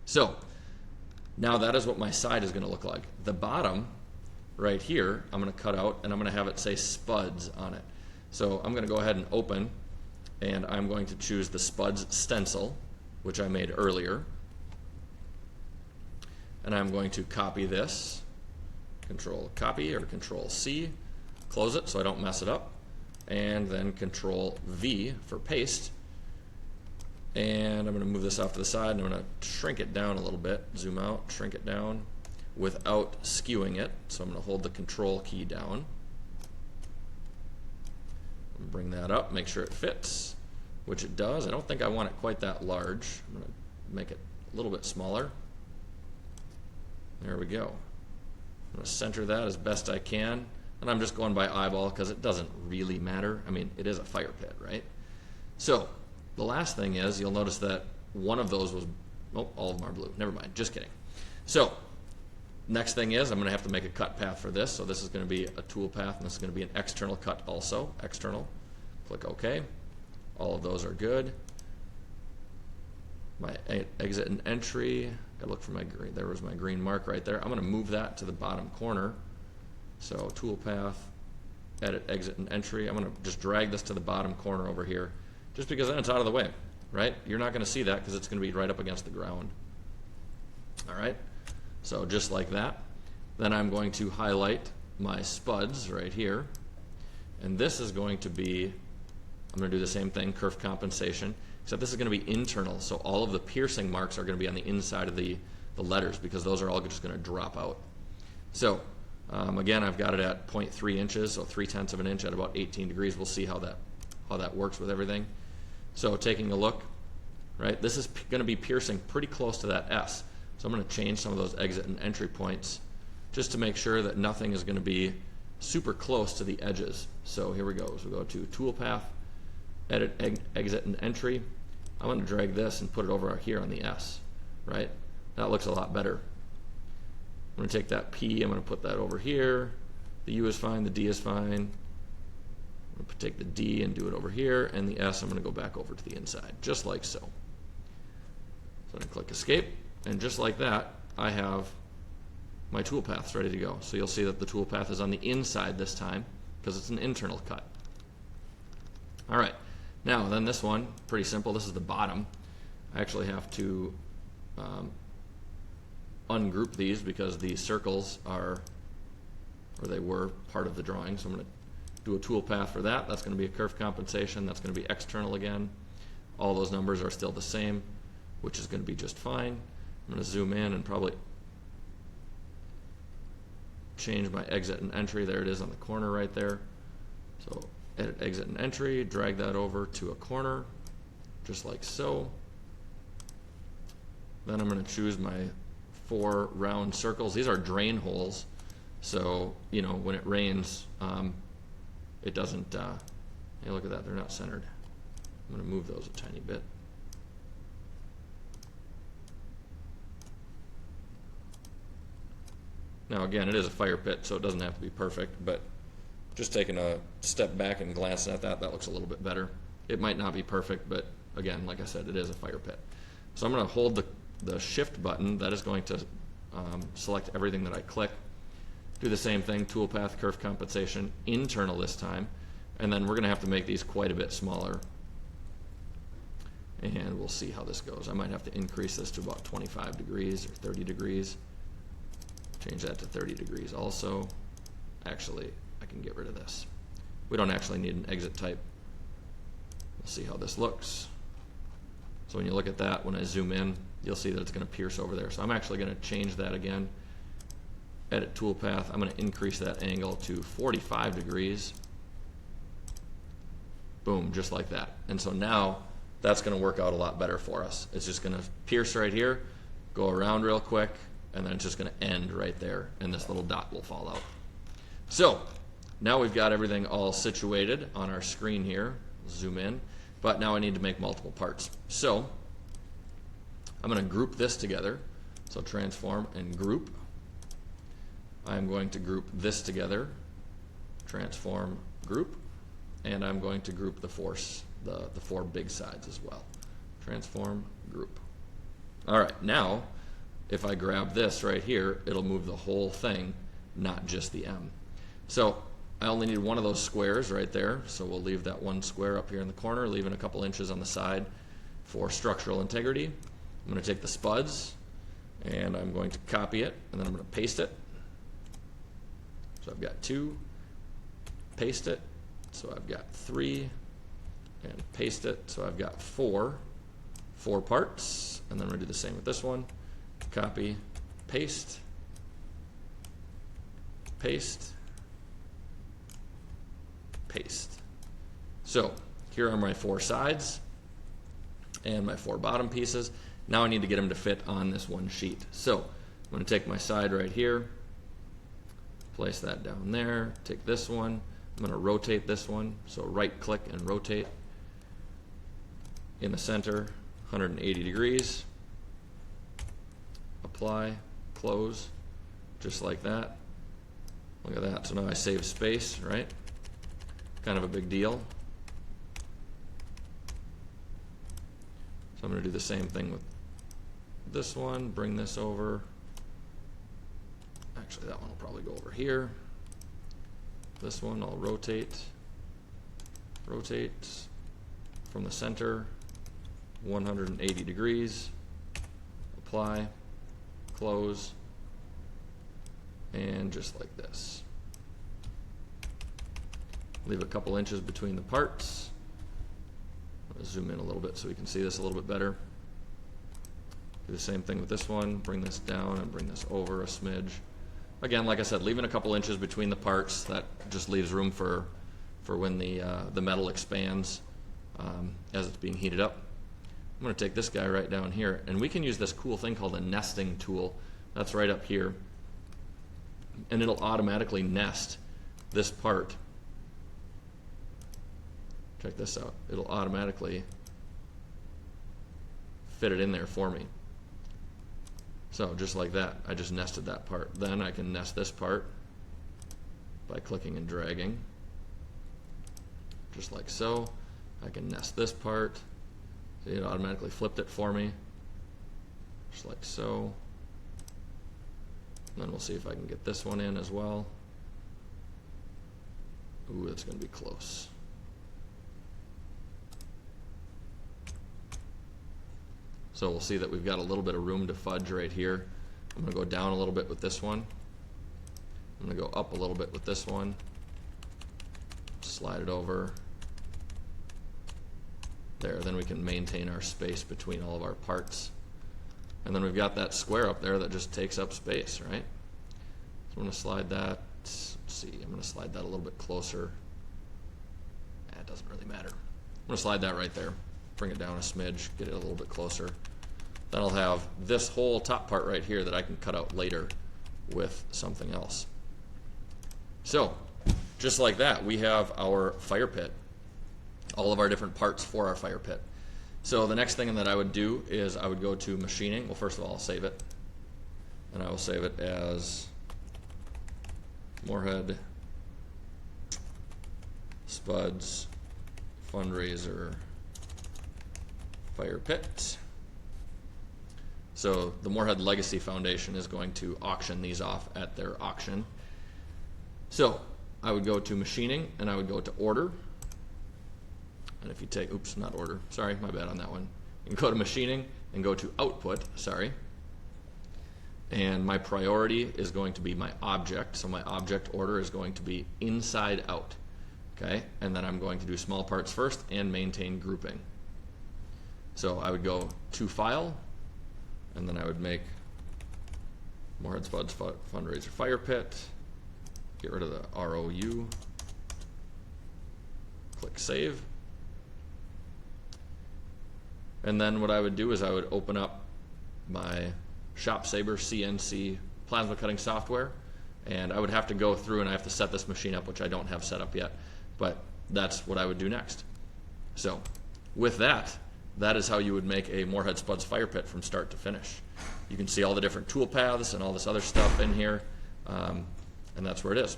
So now that is what my side is going to look like. The bottom right here, I'm going to cut out, and I'm going to have it say Spuds on it. So I'm going to go ahead and open, and I'm going to choose the Spuds stencil, which I made earlier. And I'm going to copy this, Control copy or Control C, close it so I don't mess it up, and then Control V for paste. And I'm going to move this off to the side, and I'm going to shrink it down a little bit, zoom out, shrink it down without skewing it. So I'm going to hold the Control key down. Bring that up, make sure it fits, which it does. I don't think I want it quite that large. I'm going to make it a little bit smaller. There we go. I'm going to center that as best I can, and I'm just going by eyeball because it doesn't really matter. I mean, it is a fire pit, right? So the last thing is, you'll notice that one of those was, oh, all of them are blue. Never mind, just kidding. So next thing is, I'm going to have to make a cut path for this. So this is going to be a tool path, and this is going to be an external cut also. External. Click OK. All of those are good. My exit and entry. Gotta look for my green. There was my green mark right there. I'm going to move that to the bottom corner. So tool path, edit, exit, and entry. I'm going to just drag this to the bottom corner over here, just because then it's out of the way, right? You're not going to see that because it's going to be right up against the ground. All right. So just like that. Then I'm going to highlight my Spuds right here, and this is going to be, I'm going to do the same thing, kerf compensation, except this is going to be internal, so all of the piercing marks are going to be on the inside of the letters, because those are all just going to drop out. So again, I've got it at 0.3 inches, so 0.3 of an inch at about 18 degrees. We'll see how that works with everything. So taking a look, right, this is going to be piercing pretty close to that S. So I'm going to change some of those exit and entry points just to make sure that nothing is going to be super close to the edges. So here we go. So we go to tool path, edit, exit, and entry. I'm going to drag this and put it over here on the S, right? That looks a lot better. I'm going to take that P, I'm going to put that over here. The U is fine, the D is fine. I'm going to take the D and do it over here, and the S I'm going to go back over to the inside, just like so. So I'm going to click escape, and just like that, I have my tool paths ready to go. So you'll see that the tool path is on the inside this time, because it's an internal cut. All right. Now, then this one, pretty simple. This is the bottom. I actually have to ungroup these because the circles are, or they were, part of the drawing. So I'm going to do a tool path for that. That's going to be a kerf compensation. That's going to be external again. All those numbers are still the same, which is going to be just fine. I'm going to zoom in and probably change my exit and entry. There it is on the corner right there. So edit, exit, and entry, drag that over to a corner, just like so. Then I'm going to choose my 4 round circles. These are drain holes, so you know when it rains, it doesn't. Hey, look at that; they're not centered. I'm going to move those a tiny bit. Now again, it is a fire pit, so it doesn't have to be perfect, but just taking a step back and glancing at that, that looks a little bit better. It might not be perfect, but again, like I said, it is a fire pit. So I'm going to hold the shift button. That is going to select everything that I click. Do the same thing, toolpath, kerf compensation, internal this time, and then we're going to have to make these quite a bit smaller. And we'll see how this goes. I might have to increase this to about 25 degrees or 30 degrees. Change that to 30 degrees also. Actually, I can get rid of this. We don't actually need an exit type. We'll see how this looks. So when you look at that, when I zoom in, you'll see that it's going to pierce over there. So I'm actually going to change that again. Edit toolpath. I'm going to increase that angle to 45 degrees. Boom, just like that. And so now that's going to work out a lot better for us. It's just going to pierce right here, go around real quick, and then it's just going to end right there, and this little dot will fall out. So now we've got everything all situated on our screen here. Zoom in, but now I need to make multiple parts. So I'm going to group this together. So transform and group. I'm going to group this together, transform, group, and I'm going to group the four big sides as well. Transform, group. All right, now if I grab this right here, it'll move the whole thing, not just the M. So I only need one of those squares right there, so we'll leave that one square up here in the corner, leaving a couple inches on the side for structural integrity. I'm going to take the Spuds, and I'm going to copy it, and then I'm going to paste it. So I've got 2, paste it, so I've got 3, and paste it, so I've got 4 parts, and then we're going to do the same with this one. Copy, paste, paste, paste. So here are my 4 sides and my 4 bottom pieces. Now I need to get them to fit on this one sheet. So I'm going to take my side right here, place that down there, take this one, I'm going to rotate this one, so right click and rotate in the center, 180 degrees, apply, close, just like that. Look at that, so now I save space, right? Kind of a big deal. So I'm going to do the same thing with this one, bring this over. Actually, that one will probably go over here. This one I'll rotate from the center, 180 degrees, apply, close, and just like this. Leave a couple inches between the parts. I'll zoom in a little bit so we can see this a little bit better. Do the same thing with this one, bring this down and bring this over a smidge. Again, like I said, leaving a couple inches between the parts, that just leaves room for when the metal expands as it's being heated up. I'm going to take this guy right down here, and we can use this cool thing called a nesting tool. That's right up here, and it'll automatically nest this part. Check this out. It'll automatically fit it in there for me. So just like that, I just nested that part. Then I can nest this part by clicking and dragging, just like so. I can nest this part. See, it automatically flipped it for me, just like so. And then we'll see if I can get this one in as well. Ooh, that's going to be close. So we'll see that we've got a little bit of room to fudge right here. I'm going to go down a little bit with this one. I'm going to go up a little bit with this one. Slide it over. There, then we can maintain our space between all of our parts. And then we've got that square up there that just takes up space, right? So I'm going to slide that, let's see, I'm going to slide that a little bit closer. It doesn't really matter. I'm going to slide that right there. Bring it down a smidge, get it a little bit closer. Then I'll have this whole top part right here that I can cut out later with something else. So, just like that, we have our fire pit, all of our different parts for our fire pit. So the next thing that I would do is I would go to machining. Well, first of all, I'll save it. And I will save it as Morehead Spuds Fundraiser Fire Pit. So the Morehead Legacy Foundation is going to auction these off at their auction. So I would go to machining and I would go to order. And if you take, oops, not order, sorry, my bad on that one. You can go to machining and go to output, sorry. And my priority is going to be my object. So my object order is going to be inside out. Okay, and then I'm going to do small parts first and maintain grouping. So I would go to file, and then I would make Morehead Spuds Fundraiser Fire Pit, get rid of the ROU, click save. And then what I would do is I would open up my ShopSaber CNC plasma cutting software, and I would have to go through and I have to set this machine up, which I don't have set up yet, but that's what I would do next. So with that, that is how you would make a Morehead Spuds Fire Pit from start to finish. You can see all the different tool paths and all this other stuff in here, and that's where it is.